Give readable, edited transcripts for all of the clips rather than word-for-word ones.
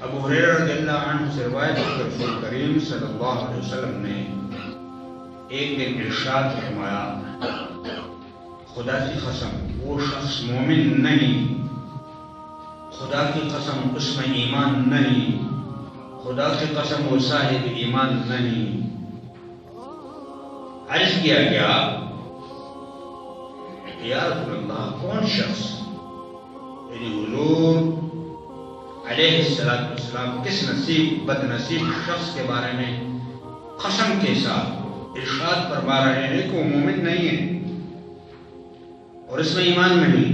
ابو ہریرہ رضی اللہ عنہ سے روایت ہے کہ رسول کریم صلی اللہ علیہ وسلم نے ایک دن ارشاد فرمایا، خدا کی قسم وہ شخص مومن نہیں، خدا کی قسم اس میں ایمان نہیں، خدا کی قسم وہ صاحب ایمان نہیں۔ عرض کیا گیا یا رسول اللہ کون شخص، یعنی حضور علیہ السلام کس نصیب بد نصیب شخص کے بارے میں قسم کے ساتھ ارشاد فرما رہے ہیں کہ وہ مومن نہیں ہے اور اس میں ایمان نہیں۔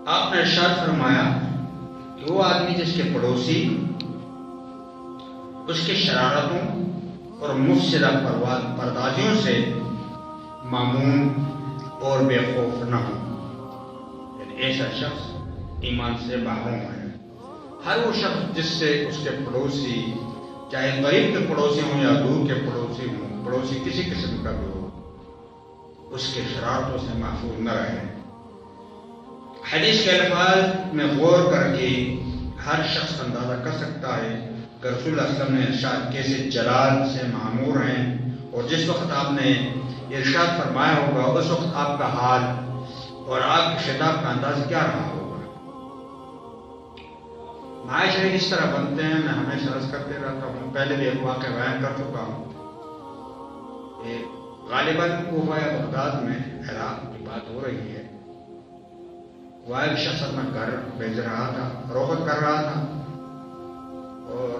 آپ نے ارشاد فرمایا کہ وہ آدمی جس کے پڑوسی اس کے شرارتوں اور مفسدہ پردازیوں سے معمون اور بے خوف نہ ہو، یعنی ایسا شخص ایمان سے محروم ہے۔ ہر وہ شخص جس سے اس کے پڑوسی، چاہے قریب کے پڑوسی ہوں یا دور کے پڑوسی ہوں، پڑوسی کسی قسم کا بھی ہو، اس کے شرارتوں سے محفوظ نہ رہے۔ حدیث کے الفاظ میں غور کر کے ہر شخص اندازہ کر سکتا ہے کہ رسول اللہ صلی اللہ علیہ وسلم نے ارشاد کیسے جلال سے معمور ہیں، اور جس وقت آپ نے ارشاد فرمایا ہوگا اس وقت آپ کا حال اور آپ کے خطاب کا انداز کیا رہا ہوگا۔ معاشرے کس طرح بنتے ہیں میں ہمیشہ عرض کرتے رہتا ہوں، پہلے بھی ایک واقعہ بیان کر چکا ہوں۔ غالباً کوفہ یا بغداد میں عراق کی بات ہو رہی ہے، وہ ایک شخص اپنا گھر بیچ رہا تھا، فروخت کر رہا تھا، اور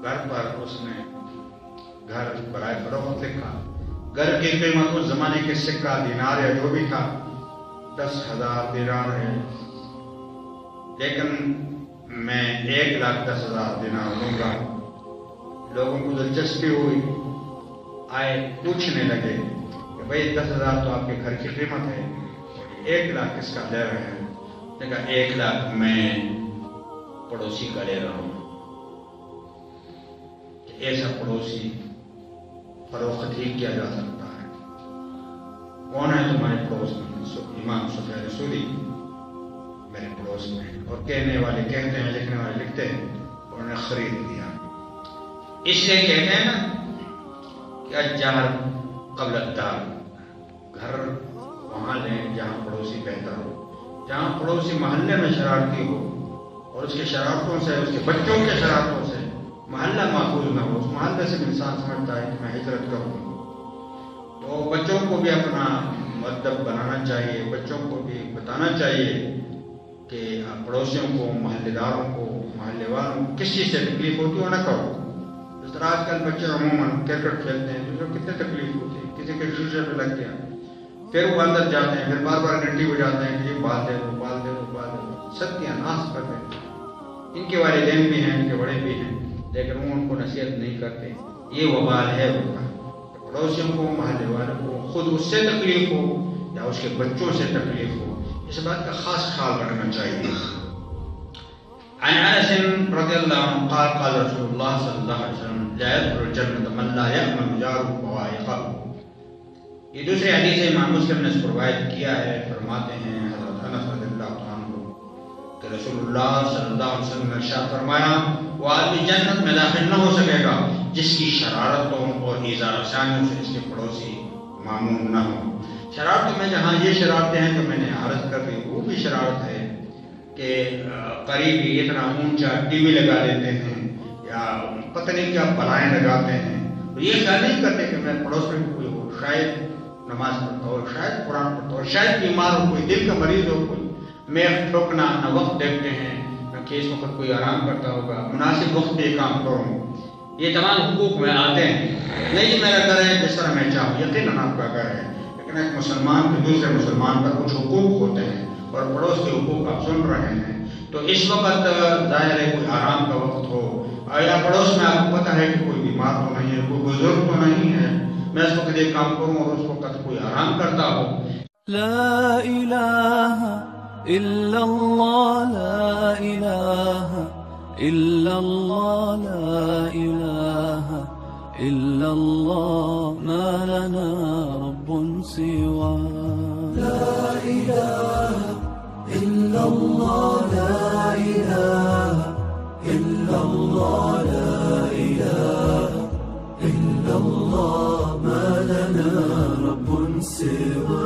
گھر پر اس نے گھر برائے فروخت لکھا۔ گھر کی قیمت اس زمانے کے سکہ دینار یا جو بھی تھا 10,000 دینار ہے، لیکن میں 1,10,000 دینار دوں گا۔ لوگوں کو دلچسپی ہوئی، آئے پوچھنے لگے کہ بھئی 10,000 تو آپ کے گھر کی قیمت ہے، 1,00,000 کس کا لے رہے ہیں؟ نے کہا 1,00,000 میں پڑوسی کا لے رہا ہوں۔ ایسا پڑوسی فروخت ہی کیا جا سکتا ہے۔ کون ہے تمہارے پڑوس میں؟ امام سفیان ثوری میرے پڑوس میں، اور کہنے والے کہتے ہیں، لکھنے والے لکھتے ہیں انہوں نے خرید لیا۔ اس لیے کہتے ہیں نا کہ الجار قبل الدار، گھر وہاں لیں جہاں پڑوسی بہتر ہو۔ جہاں پڑوسی محلے میں شرارتی ہو اور اس کے شرارتوں سے، اس کے بچوں کے شرارتوں سے محلہ محفوظ نہ ہو، اس محلے سے انسان سمجھتا ہے کہ میں ہجرت کروں۔ تو بچوں کو بھی اپنا مؤدب بنانا چاہیے، بچوں کو بھی بتانا چاہیے کہ پڑوسیوں کو، محلے داروں کو، محلے والوں کو کس چیز سے تکلیف ہوتی ہے نہ کرو۔ اس طرح آج کل بچے عموماً کرکٹ کھیلتے ہیں تو کتنے تکلیف ہوتی ہے، کسی کے شیشے پہ لگ گیا، پھر وہ اندر جاتے ہیں، پھر بار بار گھنٹی بجاتے ہیں کہ یہ بال دے دو، بال دے دو، بال دے دو، ستیہ ناش کر دیتے ہیں۔ ان کے والدین بھی ہیں، ان کے بڑے بھی ہیں، لیکن وہ ان کو نصیحت نہیں کرتے۔ یہ وبال ہے ان کا۔ پڑوسیوں کو، محلے والوں کو خود اس سے تکلیف ہو یا اس کے بچوں سے تکلیف ہو، اس بات کا خاص خیال رکھنا چاہیے۔ عن انس رضی اللہ عنہ قال قال رسول اللہ صلی اللہ علیہ وسلم لا يدخل الجنة من لا يأمن جاره بوائقه۔ یہ دوسری حدیث ہے، امام مسلم نے اس کو روایت کیا ہے۔ فرماتے ہیں حضرت انس رضی اللہ عنہ کہ رسول اللہ صلی اللہ علیہ وسلم نے ارشاد فرمایا وہ آدمی جنت میں داخل نہ ہو سکے گا جس کی شرارتوں اور ایذا رسانیوں سے اس کے پڑوسی معمون نہ ہوں۔ شرارتوں میں جہاں یہ شرارتیں ہیں جو میں نے عرض کر دی، وہ بھی شرارت ہے کہ قریب ہی اتنا اونچا ٹی وی لگا لیتے ہیں یا پتہ نہیں کیا بلائیں لگاتے ہیں، یہ خیال نہیں کرتے کہ میں پڑوس میں کوئی ہو، شاید نماز پڑھتا ہو، شاید قرآن پڑھتا ہو، شاید بیمار ہو، کوئی دل کا مریض ہو، کوئی میں ٹھوکنا نہ وقت دیکھتے ہیں نہ کہ اس وقت کوئی آرام کرتا ہوگا، مناسب وقت پہ کام کروں۔ یہ تمام حقوق میں آتے ہیں۔ نہیں میرا گھر ہے جس طرح میں چاہوں، یقیناً آپ کا گھر ہے، لیکن ایک مسلمان کے دوسرے مسلمان پر کچھ حقوق ہوتے ہیں اور پڑوس کے حقوق آپ سن رہے ہیں۔ تو اس وقت ظاہر ہے کوئی آرام کا وقت ہو یا پڑوس میں آپ کو پتہ ہے کہ کوئی بیمار تو نہیں ہے، کوئی بزرگ تو نہیں ہے، میں اس وقت یہ کام کروں اور اس وقت کوئی آرام کرتا ہو۔ لا الہ الا اللہ، لا الہ الا اللہ، لا الہ الا اللہ، ما لنا رب سوا۔ لا الہ الا اللہ، لا الہ الله ما لنا رب سواه.